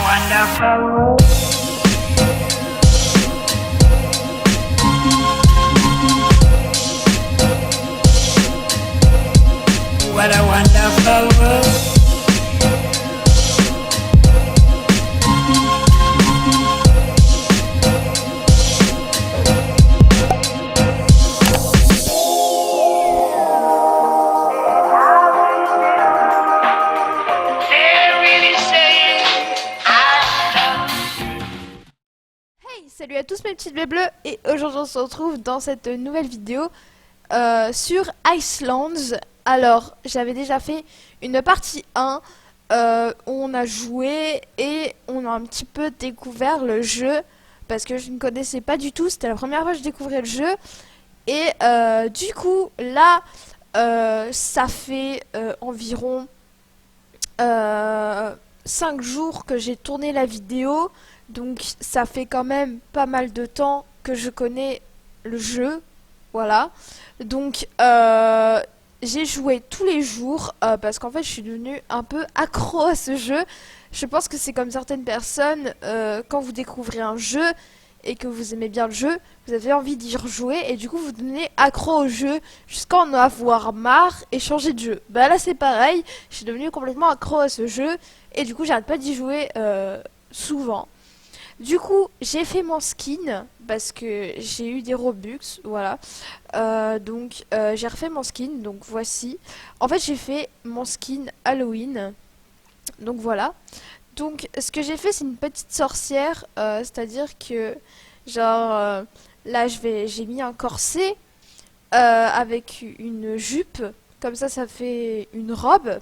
wonderful world. What a wonderful world. Salut à tous mes petites bébés bleus, et aujourd'hui on se retrouve dans cette nouvelle vidéo sur Icelands. Alors j'avais déjà fait une partie 1 où on a joué et on a un petit peu découvert le jeu parce que je ne connaissais pas du tout, c'était la première fois que je découvrais le jeu. Et du coup là ça fait environ 5 jours que j'ai tourné la vidéo. Donc ça fait quand même pas mal de temps que je connais le jeu, voilà. Donc j'ai joué tous les jours parce qu'en fait je suis devenue un peu accro à ce jeu. Je pense que c'est comme certaines personnes, quand vous découvrez un jeu et que vous aimez bien le jeu, vous avez envie d'y rejouer et du coup vous devenez accro au jeu jusqu'à en avoir marre et changer de jeu. Bah là c'est pareil, je suis devenue complètement accro à ce jeu et du coup j'arrête pas d'y jouer souvent. Du coup, j'ai fait mon skin parce que j'ai eu des Robux, voilà. J'ai refait mon skin, donc voici. En fait, j'ai fait mon skin Halloween, donc voilà. Donc, ce que j'ai fait, c'est une petite sorcière, c'est-à-dire que, là, j'ai mis un corset avec une jupe, comme ça fait une robe.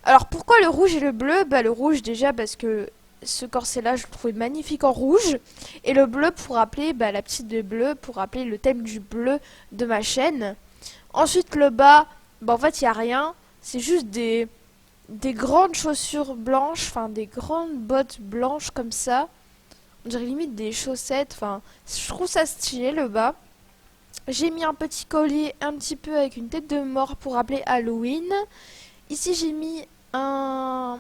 Alors, pourquoi le rouge et le bleu? Bah, le rouge, déjà, parce que ce corset là je le trouvais magnifique en rouge, et le bleu pour rappeler la petite de bleu, pour rappeler le thème du bleu de ma chaîne. Ensuite le bas, en fait il n'y a rien, c'est juste des grandes chaussures blanches, enfin des grandes bottes blanches comme ça, on dirait limite des chaussettes, enfin je trouve ça stylé. Le bas, j'ai mis un petit collier un petit peu avec une tête de mort pour rappeler Halloween. Ici j'ai mis un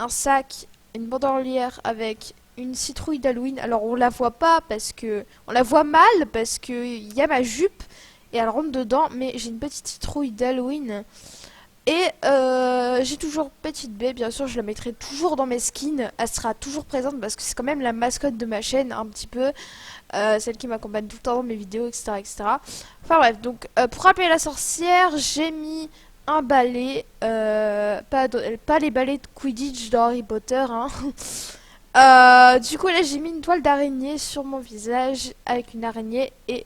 sac, une bandolière avec une citrouille d'Halloween. Alors on la voit pas parce que on la voit mal parce que il y a ma jupe et elle rentre dedans, mais j'ai une petite citrouille d'Halloween. Et j'ai toujours Petite B, bien sûr je la mettrai toujours dans mes skins, elle sera toujours présente parce que c'est quand même la mascotte de ma chaîne un petit peu, celle qui m'accompagne tout le temps dans mes vidéos, etc., etc. Enfin bref, donc pour rappeler la sorcière, j'ai mis un balai, pas les balais de Quidditch dans Harry Potter, hein. Du coup là j'ai mis une toile d'araignée sur mon visage avec une araignée et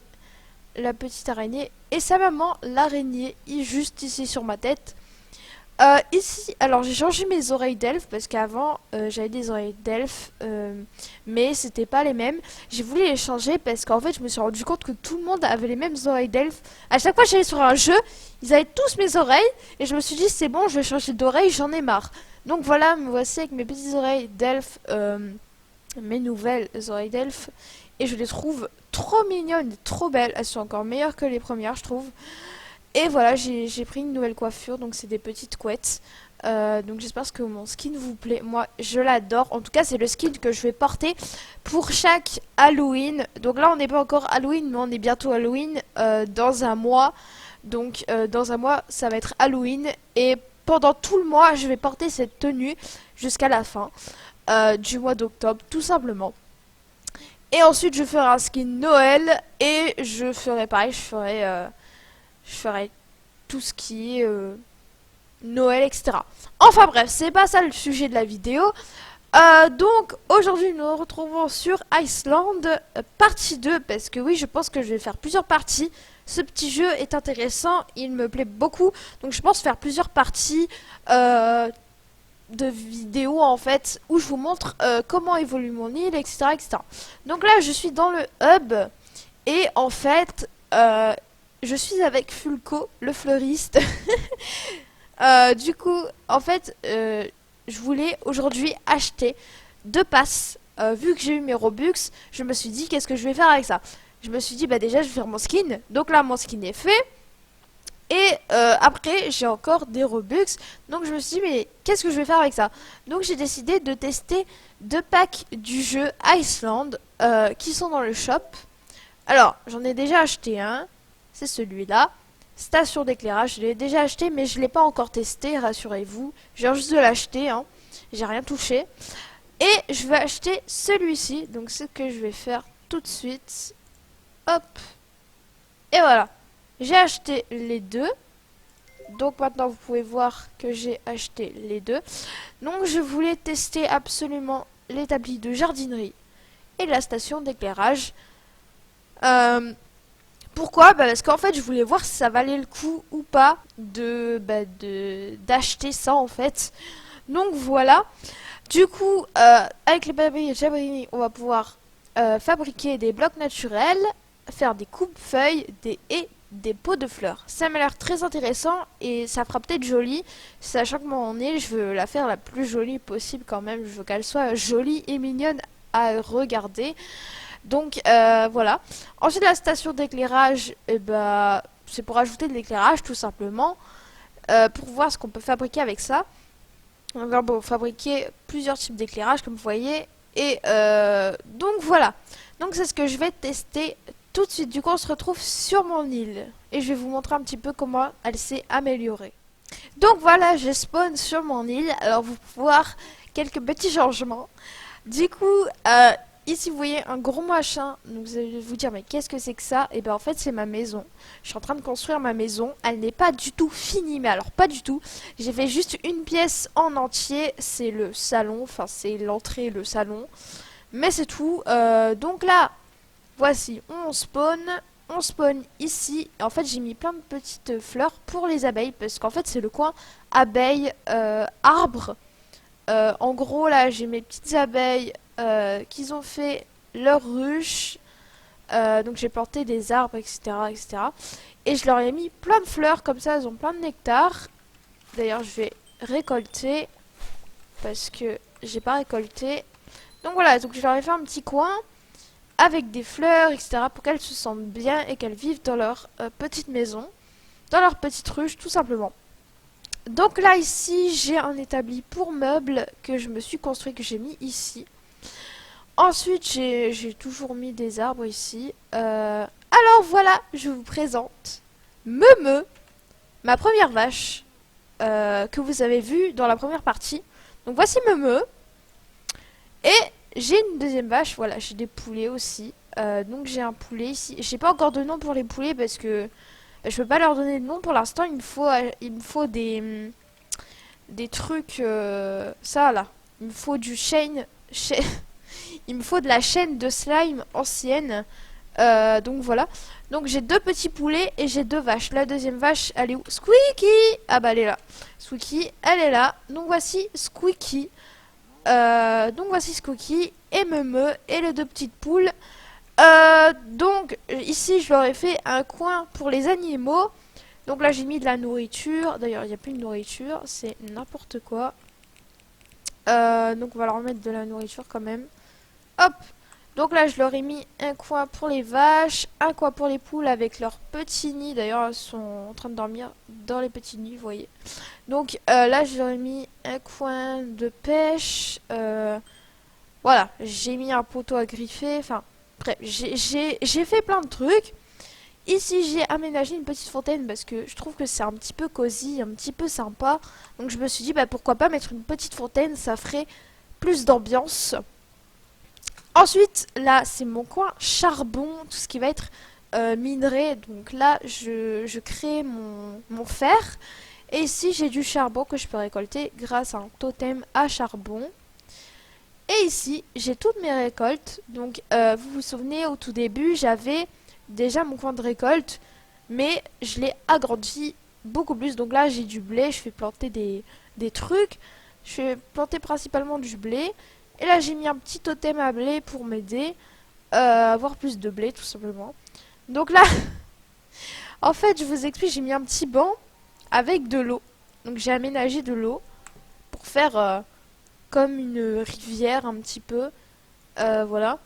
la petite araignée et sa maman, l'araignée, juste ici sur ma tête. Ici, alors j'ai changé mes oreilles d'elfe parce qu'avant j'avais des oreilles d'elfe, mais c'était pas les mêmes. J'ai voulu les changer parce qu'en fait je me suis rendu compte que tout le monde avait les mêmes oreilles d'elfe. À chaque fois que j'allais sur un jeu, ils avaient tous mes oreilles et je me suis dit c'est bon, je vais changer d'oreille, j'en ai marre. Donc voilà, me voici avec mes petites oreilles d'elfe, mes nouvelles oreilles d'elfe, et je les trouve trop mignonnes, trop belles. Elles sont encore meilleures que les premières, je trouve. Et voilà, j'ai pris une nouvelle coiffure, donc c'est des petites couettes. Donc j'espère que mon skin vous plaît. Moi, je l'adore. En tout cas, c'est le skin que je vais porter pour chaque Halloween. Donc là, on n'est pas encore Halloween, mais on est bientôt Halloween dans un mois. Donc dans un mois, ça va être Halloween. Et pendant tout le mois, je vais porter cette tenue jusqu'à la fin du mois d'octobre, tout simplement. Et ensuite, je ferai un skin Noël et je ferai pareil, je ferai tout ce qui est Noël, etc. Enfin bref, c'est pas ça le sujet de la vidéo. Donc aujourd'hui nous nous retrouvons sur Iceland partie 2, parce que oui, je pense que je vais faire plusieurs parties. Ce petit jeu est intéressant, il me plaît beaucoup, donc je pense faire plusieurs parties de vidéos en fait où je vous montre comment évolue mon île, etc., etc. Donc là je suis dans le hub et en fait je suis avec Fulco, le fleuriste. Du coup, en fait, je voulais aujourd'hui acheter 2 passes. Vu que j'ai eu mes Robux, je me suis dit, qu'est-ce que je vais faire avec ça? Je me suis dit, bah déjà, je vais faire mon skin. Donc là, mon skin est fait. Et après, j'ai encore des Robux. Donc je me suis dit, mais qu'est-ce que je vais faire avec ça? Donc j'ai décidé de tester 2 packs du jeu Iceland qui sont dans le shop. Alors, j'en ai déjà acheté un. C'est celui-là. Station d'éclairage, je l'ai déjà acheté, mais je ne l'ai pas encore testé, rassurez-vous. Je viens juste de l'acheter, hein. J'ai rien touché. Et je vais acheter celui-ci. Donc ce que je vais faire tout de suite. Hop. Et voilà. J'ai acheté les deux. Donc maintenant vous pouvez voir que j'ai acheté les deux. Donc je voulais tester absolument l'établi de jardinerie et la station d'éclairage. Pourquoi? Parce qu'en fait je voulais voir si ça valait le coup ou pas d'acheter ça en fait. Donc voilà. Du coup avec les papiers Jabrini on va pouvoir fabriquer des blocs naturels, faire des coupes-feuilles, des haies, des pots de fleurs. Ça m'a l'air très intéressant et ça fera peut-être joli, sachant que mon île, je veux la faire la plus jolie possible quand même. Je veux qu'elle soit jolie et mignonne à regarder. Donc voilà. Ensuite la station d'éclairage, c'est pour ajouter de l'éclairage tout simplement. Pour voir ce qu'on peut fabriquer avec ça. On va fabriquer plusieurs types d'éclairage comme vous voyez. Et donc voilà. Donc c'est ce que je vais tester tout de suite. Du coup on se retrouve sur mon île. Et je vais vous montrer un petit peu comment elle s'est améliorée. Donc voilà, je spawn sur mon île. Alors vous pouvez voir quelques petits changements. Du coup, ici vous voyez un gros machin. Donc vous allez vous dire mais qu'est-ce que c'est que ça? Et bien en fait c'est ma maison. Je suis en train de construire ma maison. Elle n'est pas du tout finie, mais alors pas du tout. J'ai fait juste une pièce en entier. C'est le salon, enfin c'est l'entrée, le salon. Mais c'est tout. Donc là, voici, on spawn. On spawn ici. En fait j'ai mis plein de petites fleurs pour les abeilles. Parce qu'en fait c'est le coin abeilles, arbres. En gros, là, j'ai mes petites abeilles qui ont fait leur ruche. Donc, j'ai planté des arbres, etc., etc. Et je leur ai mis plein de fleurs, comme ça, elles ont plein de nectar. D'ailleurs, je vais récolter parce que j'ai pas récolté. Donc, voilà, donc je leur ai fait un petit coin avec des fleurs, etc., pour qu'elles se sentent bien et qu'elles vivent dans leur petite maison, dans leur petite ruche, tout simplement. Donc là ici j'ai un établi pour meubles que je me suis construit, que j'ai mis ici. Ensuite j'ai toujours mis des arbres ici. Alors voilà, je vous présente Meme, ma première vache que vous avez vue dans la première partie. Donc voici Meme. Et j'ai une deuxième vache, voilà, j'ai des poulets aussi. Donc j'ai un poulet ici. J'ai pas encore de nom pour les poulets parce que je peux pas leur donner de nom pour l'instant. Il me faut des trucs, ça là. Il me faut du il me faut de la chaîne de slime ancienne. Donc voilà. Donc j'ai 2 petits poulets et j'ai 2 vaches. La deuxième vache, elle est où? Squeaky! Ah bah elle est là. Squeaky, elle est là. Donc voici Squeaky. Donc voici Squeaky et Meme et les 2 petites poules. Donc ici je leur ai fait un coin pour les animaux. Donc là j'ai mis de la nourriture. D'ailleurs il n'y a plus de nourriture, c'est n'importe quoi. Donc on va leur mettre de la nourriture quand même. Hop. Donc là je leur ai mis un coin pour les vaches, un coin pour les poules avec leurs petits nids. D'ailleurs elles sont en train de dormir dans les petits nids, vous voyez. Donc là je leur ai mis un coin de pêche. Voilà, j'ai mis un poteau à griffer. Enfin bref, j'ai fait plein de trucs. Ici, j'ai aménagé une petite fontaine parce que je trouve que c'est un petit peu cosy, un petit peu sympa. Donc je me suis dit, bah, pourquoi pas mettre une petite fontaine, ça ferait plus d'ambiance. Ensuite, là, c'est mon coin charbon, tout ce qui va être minerai. Donc là, je crée mon fer. Et ici, j'ai du charbon que je peux récolter grâce à un totem à charbon. Et ici, j'ai toutes mes récoltes. Donc, vous vous souvenez, au tout début, j'avais déjà mon coin de récolte, mais je l'ai agrandi beaucoup plus. Donc là j'ai du blé, je fais planter des trucs, je fais planter principalement du blé, et là j'ai mis un petit totem à blé pour m'aider à avoir plus de blé tout simplement. Donc là en fait je vous explique, j'ai mis un petit banc avec de l'eau, donc j'ai aménagé de l'eau pour faire comme une rivière un petit peu, voilà.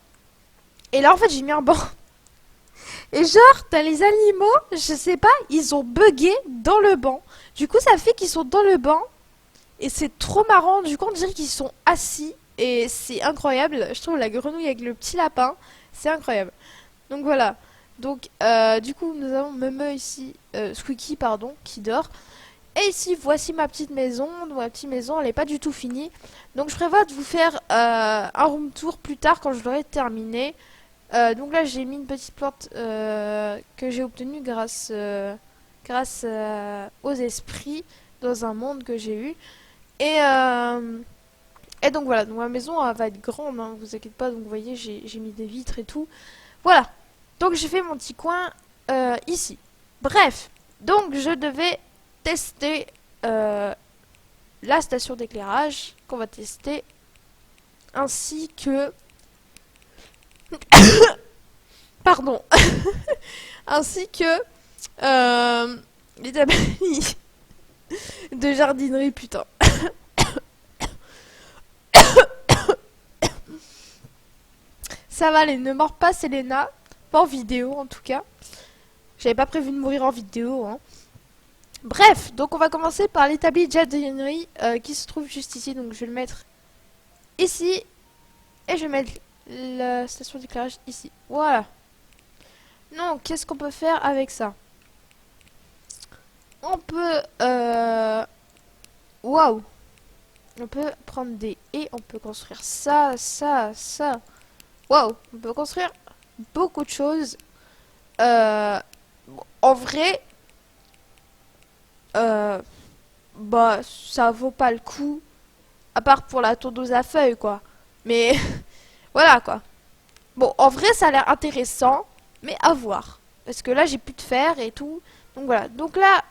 Et là en fait j'ai mis un banc Et genre, t'as les animaux, je sais pas, ils ont bugué dans le banc. Du coup, ça fait qu'ils sont dans le banc. Et c'est trop marrant. Du coup, on dirait qu'ils sont assis. Et c'est incroyable. Je trouve la grenouille avec le petit lapin, c'est incroyable. Donc voilà. Donc, du coup, nous avons Meme ici, Squeaky, pardon, qui dort. Et ici, voici ma petite maison. Ma petite maison, elle n'est pas du tout finie. Donc, je prévois de vous faire un room tour plus tard quand je l'aurai terminé. Donc là, j'ai mis une petite plante que j'ai obtenue grâce aux esprits dans un monde que j'ai eu. Et donc voilà, donc ma maison elle va être grande, hein, vous inquiétez pas. Donc vous voyez, j'ai mis des vitres et tout. Voilà. Donc j'ai fait mon petit coin ici. Bref, donc je devais tester la station d'éclairage qu'on va tester, ainsi que pardon, ainsi que les abeilles de jardinerie, putain. Ça va aller, ne mords pas Selena, pas en vidéo en tout cas. J'avais pas prévu de mourir en vidéo, hein. Bref, donc on va commencer par l'établi de jardinerie qui se trouve juste ici. Donc je vais le mettre ici et je vais mettre la station d'éclairage ici. Voilà. Donc qu'est-ce qu'on peut faire avec ça? On peut waouh, on peut prendre des haies, on peut construire ça, ça, ça. Waouh, on peut construire beaucoup de choses. En vrai, bah ça vaut pas le coup, à part pour la tondeuse à feuilles quoi. Mais voilà quoi. Bon, en vrai ça a l'air intéressant, mais à voir. Parce que là j'ai plus de fer et tout. Donc voilà. Donc là,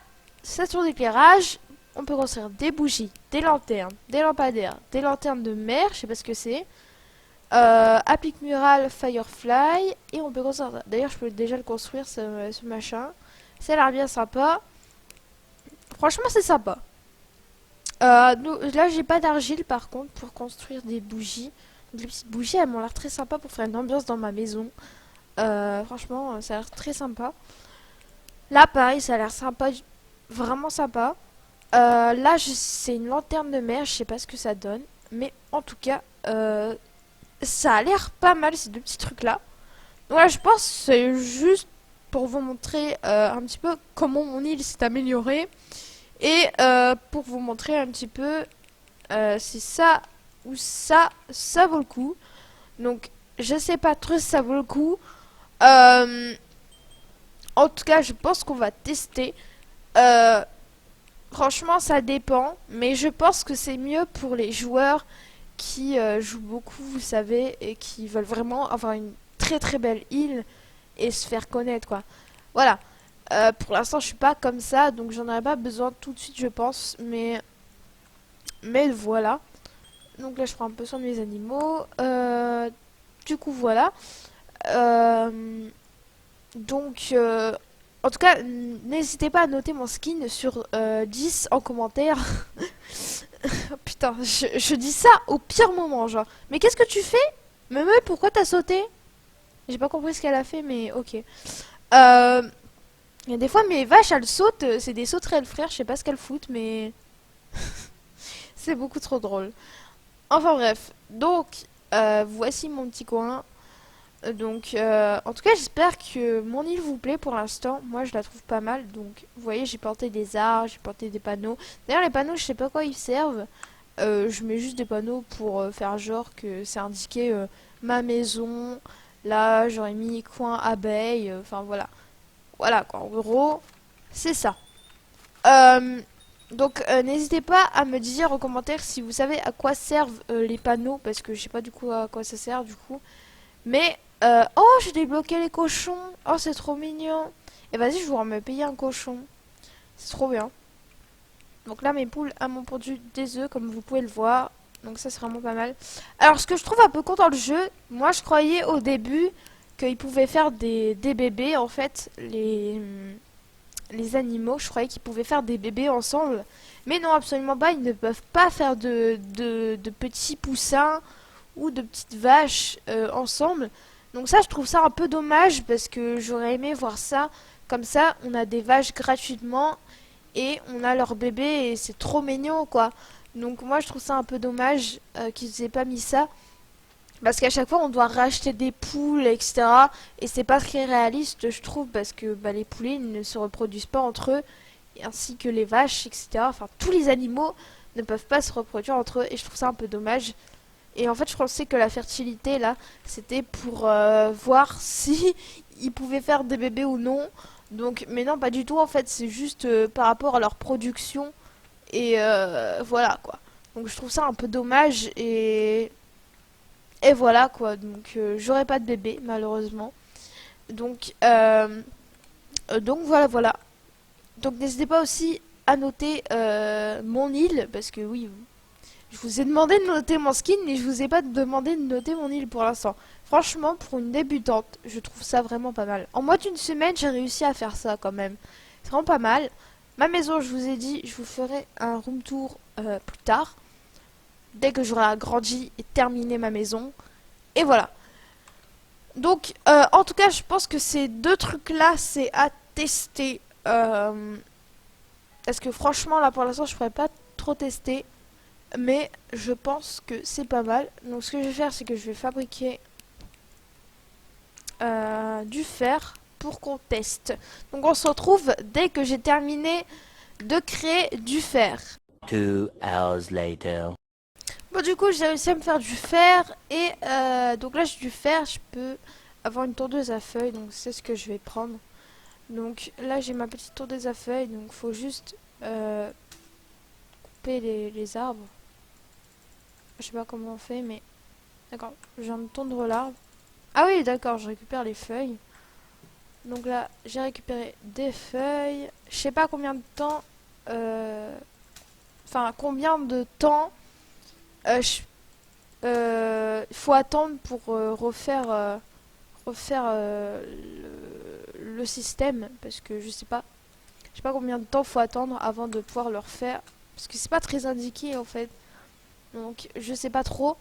station d'éclairage, on peut construire des bougies, des lanternes, des lampadaires, des lanternes de mer, je sais pas ce que c'est. Applique mural Firefly. Et on peut construire. D'ailleurs, je peux déjà le construire, ce machin. Ça a l'air bien sympa. Franchement, c'est sympa. Là, j'ai pas d'argile par contre pour construire des bougies. Donc, les petites bougies, elles m'ont l'air très sympa pour faire une ambiance dans ma maison. Franchement, ça a l'air très sympa. Là, pareil, ça a l'air sympa. Vraiment sympa. Là, c'est une lanterne de mer. Je sais pas ce que ça donne. Mais en tout cas, ça a l'air pas mal ces deux petits trucs là. Donc là je pense que c'est juste pour vous montrer un petit peu comment mon île s'est améliorée. Et pour vous montrer un petit peu si ça ou ça vaut le coup. Donc je sais pas trop si ça vaut le coup. En tout cas je pense qu'on va tester. Franchement ça dépend. Mais je pense que c'est mieux pour les joueurs qui jouent beaucoup, vous savez, et qui veulent vraiment avoir une très très belle île et se faire connaître quoi. Voilà. Pour l'instant je suis pas comme ça, donc j'en aurais pas besoin tout de suite je pense, mais voilà. Donc là je prends un peu soin de mes animaux. Du coup voilà. Donc en tout cas n'hésitez pas à noter mon skin sur 10 en commentaire. Putain, je dis ça au pire moment, genre. Mais qu'est-ce que tu fais? Meme, pourquoi t'as sauté? J'ai pas compris ce qu'elle a fait, mais ok. Et des fois, mes vaches, elles sautent. C'est des sauterelles, frère. Je sais pas ce qu'elles foutent, mais... c'est beaucoup trop drôle. Enfin bref. Donc, voici mon petit coin. Donc, en tout cas, j'espère que mon île vous plaît pour l'instant. Moi, je la trouve pas mal. Donc, vous voyez, j'ai planté des arbres, j'ai planté des panneaux. D'ailleurs, les panneaux, je sais pas à quoi ils servent. Je mets juste des panneaux pour faire genre que c'est indiqué ma maison. Là, j'aurais mis coin abeille. Enfin, voilà. Voilà, quoi. En gros, c'est ça. Donc, n'hésitez pas à me dire en commentaire si vous savez à quoi servent les panneaux. Parce que je sais pas du coup à quoi ça sert, du coup. Mais, oh, j'ai débloqué les cochons. Oh, c'est trop mignon. Et vas-y, je vais me payer un cochon. C'est trop bien. Donc là, mes poules m'ont pondu des œufs, comme vous pouvez le voir. Donc ça, c'est vraiment pas mal. Alors, ce que je trouve un peu con dans le jeu, moi, je croyais au début qu'ils pouvaient faire des bébés, en fait, les animaux. Je croyais qu'ils pouvaient faire des bébés ensemble. Mais non, absolument pas. Ils ne peuvent pas faire de petits poussins ou de petites vaches ensemble. Donc ça, je trouve ça un peu dommage parce que j'aurais aimé voir ça. Comme ça, on a des vaches gratuitement et on a leur bébé et c'est trop mignon quoi. Donc moi, je trouve ça un peu dommage qu'ils aient pas mis ça. Parce qu'à chaque fois, on doit racheter des poules, etc. Et c'est pas très réaliste, je trouve, parce que bah, les poulets ils ne se reproduisent pas entre eux, ainsi que les vaches, etc. Enfin, tous les animaux ne peuvent pas se reproduire entre eux, et je trouve ça un peu dommage. Et en fait, je pensais que la fertilité, là, c'était pour voir si ils pouvaient faire des bébés ou non. Donc, mais non, pas du tout, en fait, c'est juste par rapport à leur production. Et voilà, quoi. Donc, je trouve ça un peu dommage, et voilà quoi, donc j'aurai pas de bébé malheureusement. Donc voilà voilà. Donc n'hésitez pas aussi à noter mon île, parce que oui, je vous ai demandé de noter mon skin, mais je vous ai pas demandé de noter mon île pour l'instant. Franchement, pour une débutante, je trouve ça vraiment pas mal. En moins d'une semaine, j'ai réussi à faire ça quand même. C'est vraiment pas mal. Ma maison, je vous ai dit, je vous ferai un room tour plus tard, dès que j'aurai agrandi et terminé ma maison. Et voilà. Donc, en tout cas, je pense que ces deux trucs-là, c'est à tester. Parce que franchement, là, pour l'instant, je pourrais pas trop tester. Mais je pense que c'est pas mal. Donc, ce que je vais faire, c'est que je vais fabriquer du fer pour qu'on teste. Donc, on se retrouve dès que j'ai terminé de créer du fer. 2 hours later. Bon, du coup, j'ai réussi à me faire du fer. Et donc là, j'ai du fer. Je peux avoir une tondeuse à feuilles. Donc, c'est ce que je vais prendre. Donc là, j'ai ma petite tondeuse à feuilles. Donc, il faut juste couper les arbres. Je sais pas comment on fait, mais... D'accord, je viens de tondre l'arbre. Ah oui, d'accord, je récupère les feuilles. Donc là, j'ai récupéré des feuilles. Je sais pas combien de temps... Enfin, combien de temps... il faut attendre pour refaire le système, parce que je sais pas combien de temps faut attendre avant de pouvoir le refaire, parce que c'est pas très indiqué en fait, donc je sais pas trop.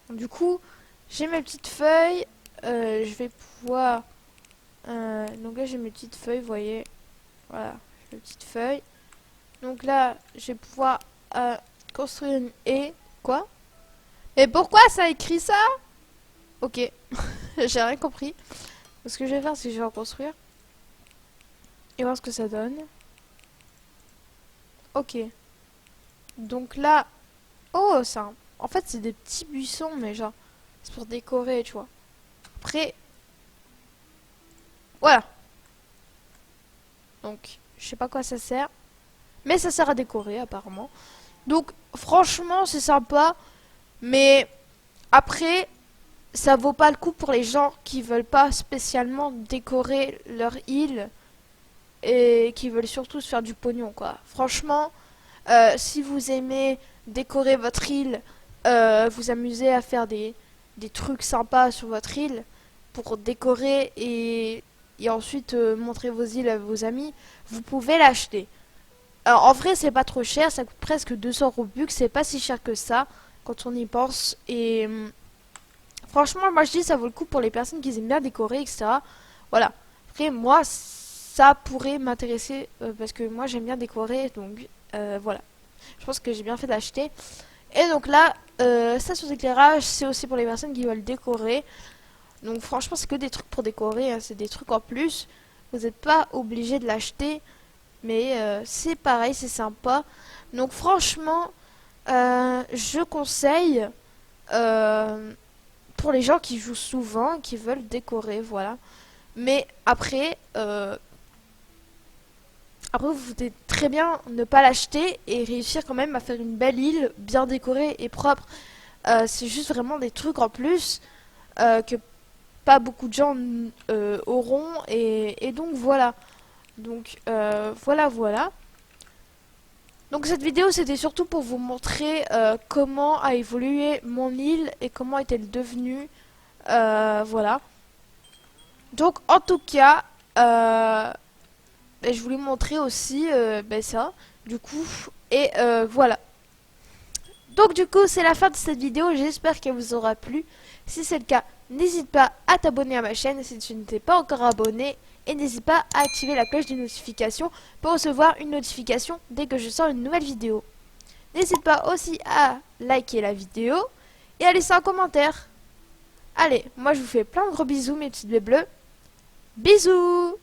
Du coup, j'ai mes petites feuilles, je vais pouvoir donc là j'ai mes petites feuilles, vous voyez, voilà, j'ai mes petites feuilles. Donc là, je vais pouvoir construire une haie. Quoi? Et pourquoi ça écrit ça? Ok, j'ai rien compris. Ce que je vais faire, c'est que je vais en construire. Et voir ce que ça donne. Ok. Donc là... Oh, ça... En fait, c'est des petits buissons, mais genre... C'est pour décorer, tu vois. Après... Voilà. Donc, je sais pas à quoi ça sert. Mais ça sert à décorer, apparemment. Donc, franchement, c'est sympa. Mais... Après... Ça vaut pas le coup pour les gens qui veulent pas spécialement décorer leur île et qui veulent surtout se faire du pognon, quoi. Franchement, si vous aimez décorer votre île, vous amuser à faire des trucs sympas sur votre île pour décorer et ensuite montrer vos îles à vos amis, vous pouvez l'acheter. Alors, en vrai, c'est pas trop cher, ça coûte presque 200 Robux, c'est pas si cher que ça quand on y pense. Et franchement, moi je dis ça vaut le coup pour les personnes qui aiment bien décorer, etc. Voilà. Après, moi, ça pourrait m'intéresser parce que moi j'aime bien décorer, donc voilà. Je pense que j'ai bien fait d'acheter. Et donc là, station d'éclairage, c'est aussi pour les personnes qui veulent décorer. Donc franchement, c'est que des trucs pour décorer, hein, c'est des trucs en plus. Vous n'êtes pas obligé de l'acheter, mais c'est pareil, c'est sympa. Donc franchement, je conseille pour les gens qui jouent souvent, qui veulent décorer, voilà. Mais après, vous pouvez très bien ne pas l'acheter et réussir quand même à faire une belle île, bien décorée et propre. C'est juste vraiment des trucs en plus que pas beaucoup de gens auront et donc voilà. Donc voilà. Donc cette vidéo c'était surtout pour vous montrer comment a évolué mon île et comment est-elle devenue. Voilà. Donc en tout cas, je voulais montrer aussi ça, du coup. Et voilà. Donc du coup, c'est la fin de cette vidéo. J'espère qu'elle vous aura plu. Si c'est le cas, n'hésite pas à t'abonner à ma chaîne si tu ne t'es pas encore abonné. Et n'hésite pas à activer la cloche de notification pour recevoir une notification dès que je sors une nouvelle vidéo. N'hésite pas aussi à liker la vidéo et à laisser un commentaire. Allez, moi je vous fais plein de gros bisous mes petites baies bleues. Bisous!